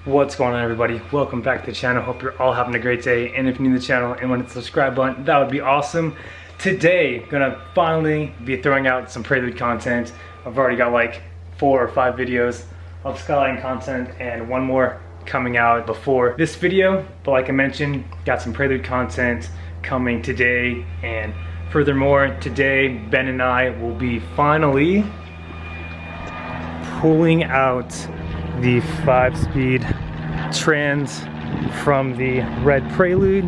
What's going on, everybody? Welcome back to the channel. Hope you're all having a great day, and if you're new to the channel and want to hit the subscribe button, that would be awesome. Today gonna finally be throwing out some Prelude content. I've already got like 4 or 5 videos of skyline content and one more coming out before this video, but like I mentioned, got some Prelude content coming today. And furthermore, today Ben and I will be finally pulling out the 5-speed trans from the red Prelude.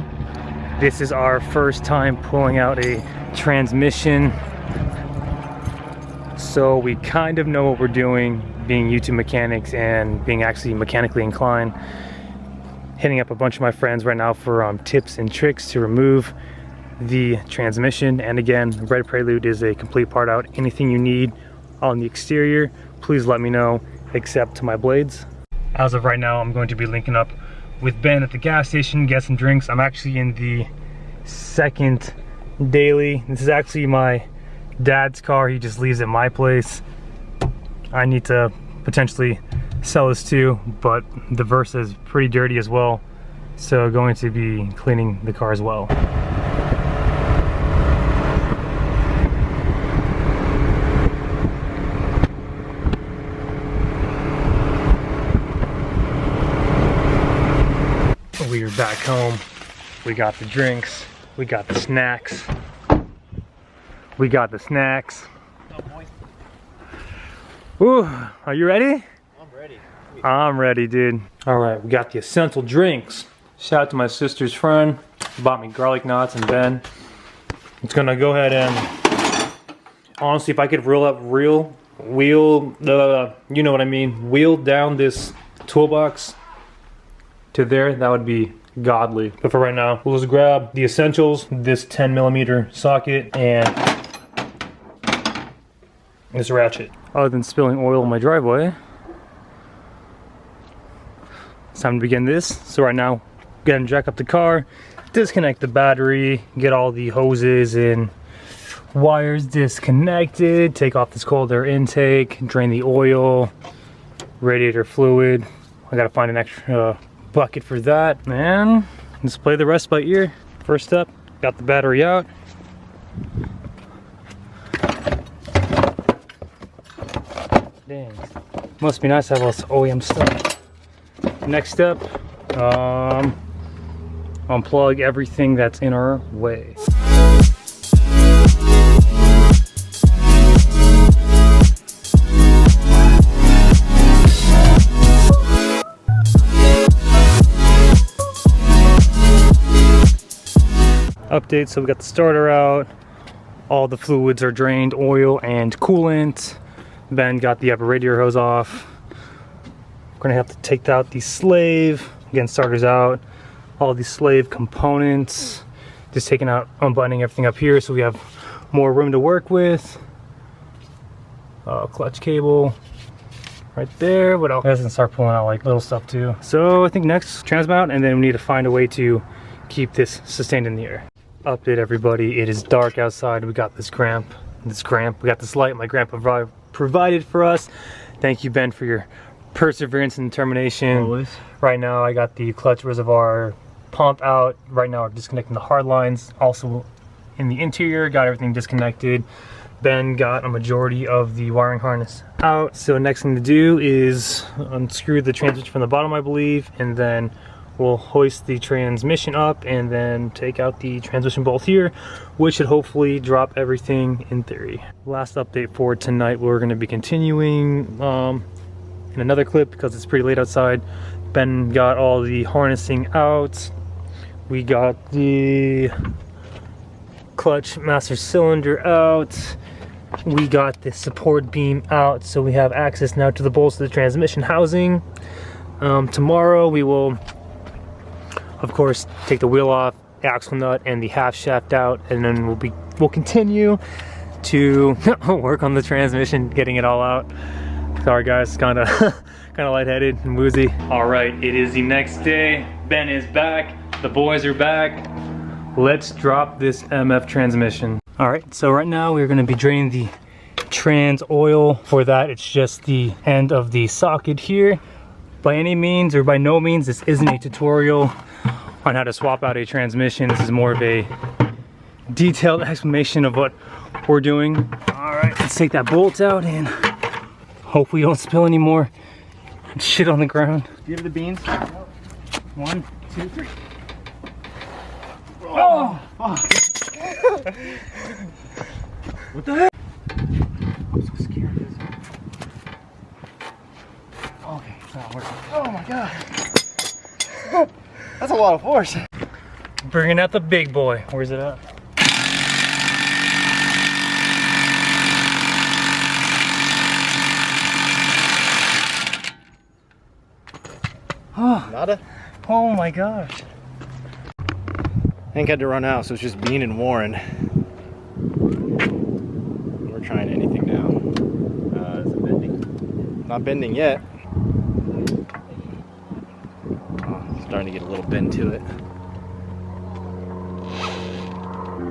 This is our first time pulling out a transmission, so we kind of know what we're doing, being YouTube mechanics and being actually mechanically inclined. Hitting up a bunch of my friends right now for tips and tricks to remove the transmission. And again, red Prelude is a complete part out. Anything you need on the exterior, please let me know, except to my blades. As of right now, I'm going to be linking up with Ben at the gas station, get some drinks. I'm actually in the second daily. This is actually my dad's car. He just leaves at my place. I need to potentially sell this too, but the Versa is pretty dirty as well, so going to be cleaning the car as well. We are back home. We got the drinks. We got the snacks. We got the snacks. Ooh, are you ready? I'm ready. I'm ready, dude. All right, we got the essential drinks. Shout out to my sister's friend. Bought me garlic knots and Ben. It's gonna go ahead and, honestly, if I could wheel down this toolbox to there, that would be godly. But for right now, we'll just grab the essentials, this 10mm socket and this ratchet. Other than spilling oil in my driveway, it's time to begin this. So right now, go ahead and jack up the car, disconnect the battery, get all the hoses and wires disconnected, take off this cold air intake, drain the oil, radiator fluid. I gotta find an extra bucket for that, and let's play the rest by ear. First up, got the battery out. Dang, must be nice to have all this OEM stuff. Next up, unplug everything that's in our way. Update, so we got the starter out, all the fluids are drained, oil and coolant. Ben got the upper radiator hose off. We're gonna have to take out the slave, again, starter's out, all the slave components, just taking out, unbuttoning everything up here so we have more room to work with. Clutch cable right there. What else? I can start pulling out like little stuff too. So I think next, transmount, and then we need to find a way to keep this sustained in the air. Update, everybody, it is dark outside. We got this cramp, we got this light my grandpa provided for us. Thank you, Ben, for your perseverance and determination. Always. Right now I got the clutch reservoir pump out. Right now we're disconnecting the hard lines. Also in the interior, got everything disconnected. Ben got a majority of the wiring harness out. So next thing to do is unscrew the transmission from the bottom, I believe, and then we'll hoist the transmission up and then take out the transmission bolt here, which should hopefully drop everything in theory. Last update for tonight, we're going to be continuing in another clip because it's pretty late outside. Ben got all the harnessing out. We got the clutch master cylinder out. We got the support beam out, so we have access now to the bolts of the transmission housing. Tomorrow we will, of course, take the wheel off, axle nut, and the half shaft out, and then we'll continue to work on the transmission, getting it all out. Sorry guys, kind of lightheaded and woozy. All right, it is the next day. Ben is back. The boys are back. Let's drop this MF transmission. All right, so right now we're going to be draining the trans oil. For that, it's just the end of the socket here. By any means or by no means, this isn't a tutorial on how to swap out a transmission. This is more of a detailed explanation of what we're doing. All right, let's take that bolt out and hope we don't spill any more shit on the ground. Do you have the beans? 1, 2, 3. Oh! What the heck? I'm so scared of this. Okay, it's not working. Oh my god. That's a lot of force. Bringing out the big boy. Where's it at? Nada? Oh my gosh. Hank had to run out, so it's just Bean and Warren. We're trying anything now. Is it bending? Not bending yet. Oh, it's starting to get a little bend to it.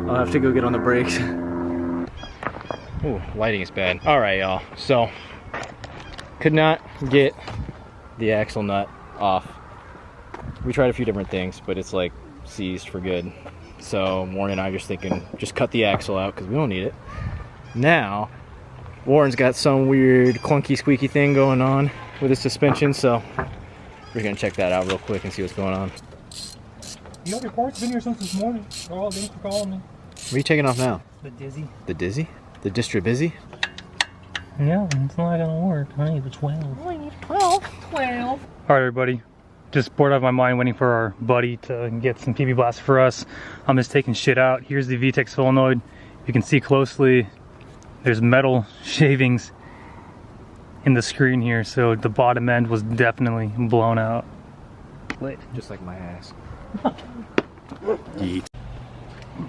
I'll have to go get on the brakes. Ooh, lighting is bad. Alright, y'all. So, could not get the axle nut off. We tried a few different things, but it's like seized for good. So Warren and I are just thinking, just cut the axle out because we don't need it. Now, Warren's got some weird clunky squeaky thing going on with his suspension, so we're gonna check that out real quick and see what's going on. You know, your parts been here since this morning. Oh, thanks for calling me. What are you taking off now? The dizzy. The dizzy? The Distra Busy? Yeah, it's not gonna work. I need the 12. I need 12. 12. Alright, everybody. Just bored out of my mind waiting for our buddy to get some PB Blast for us. I'm just taking shit out. Here's the VTEC solenoid. You can see closely, there's metal shavings in the screen here, so the bottom end was definitely blown out. Just like my ass. Yeet.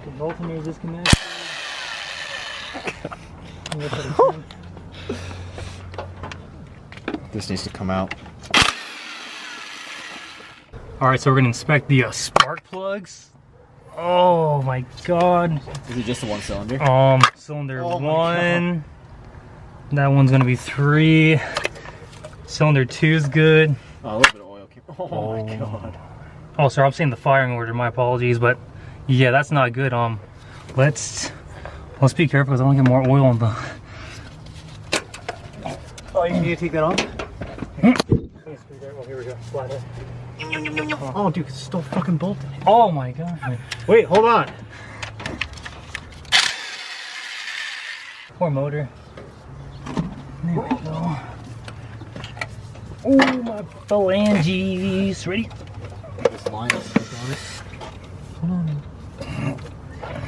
The voltmeter disconnected. This needs to come out. Alright, so we're gonna inspect the spark plugs. Oh my god. Is it just the one cylinder? Cylinder 1. That one's gonna be 3. Cylinder 2 is good. Oh, a little bit of oil came. Oh my god. Oh, sorry, I'm saying the firing order. My apologies, but yeah, that's not good. Let's be careful because I don't get more oil in the. Oh, you need to take that off? Oh, here we go. Flathead. Oh, dude, it's still fucking bolted. Oh my god. Wait, hold on. Poor motor. There we go. Oh, my phalanges. Ready? This line is on it. Hold on.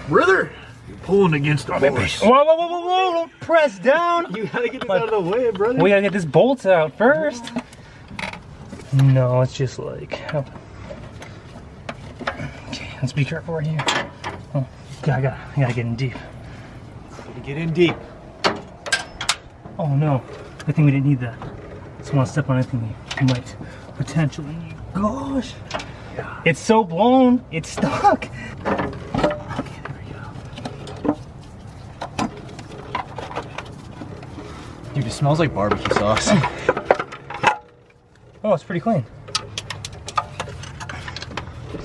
Brother! You're pulling against the force. Whoa, whoa, whoa, whoa, whoa. Press down. You gotta get this out of the way, brother. We gotta get this bolt out first. No, it's just like. Okay, let's be careful right here. Oh, I gotta get in deep. Get in deep. Oh no, I think we didn't need that. Just want to step on anything we might potentially need. Gosh, yeah. It's so blown, it's stuck. Okay, there we go. Dude, it smells like barbecue sauce. Oh, it's pretty clean.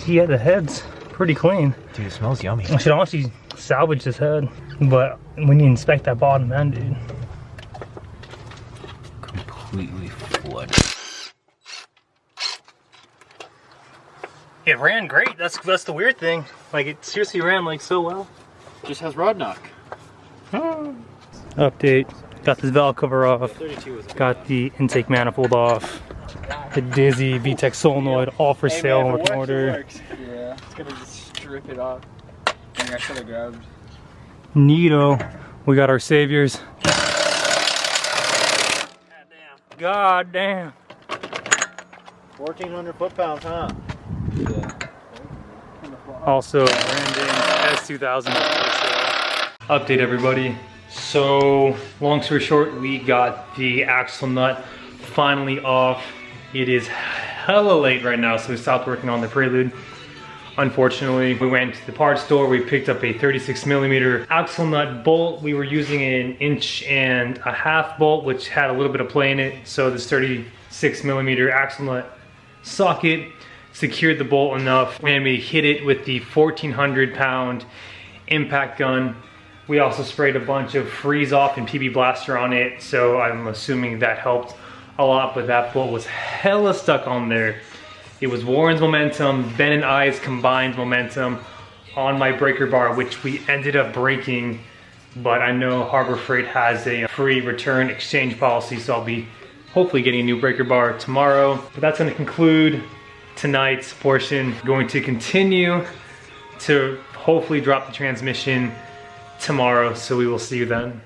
Yeah, the head's pretty clean. Dude, it smells yummy. I should honestly salvage this head, but we need to inspect that bottom end, dude. Completely flooded. It ran great. That's the weird thing. Like, it seriously ran like so well. Just has rod knock. Update. Got this valve cover off. Got the intake manifold off. The Dizzy VTEC solenoid, all for sale and working order. Yeah, it's gonna just strip it off. I should have grabbed. Neato. We got our saviors. God damn. 1,400 foot-pounds, huh? Yeah. Also, Brandon S2000. Update, everybody. So, long story short, we got the axle nut finally off. It is hella late right now, so we stopped working on the Prelude. Unfortunately, we went to the parts store, we picked up a 36mm axle nut bolt. We were using an 1.5 inch bolt, which had a little bit of play in it, so this 36mm 6mm axle nut socket, secured the bolt enough, and we hit it with the 1,400-pound impact gun. We also sprayed a bunch of freeze off and PB Blaster on it, so I'm assuming that helped a lot, but that bolt was hella stuck on there. It was Warren's momentum, Ben and I's combined momentum on my breaker bar, which we ended up breaking, but I know Harbor Freight has a free return exchange policy, so I'll be hopefully getting a new breaker bar tomorrow. But that's gonna conclude tonight's portion. Going to continue to hopefully drop the transmission tomorrow, so we will see you then.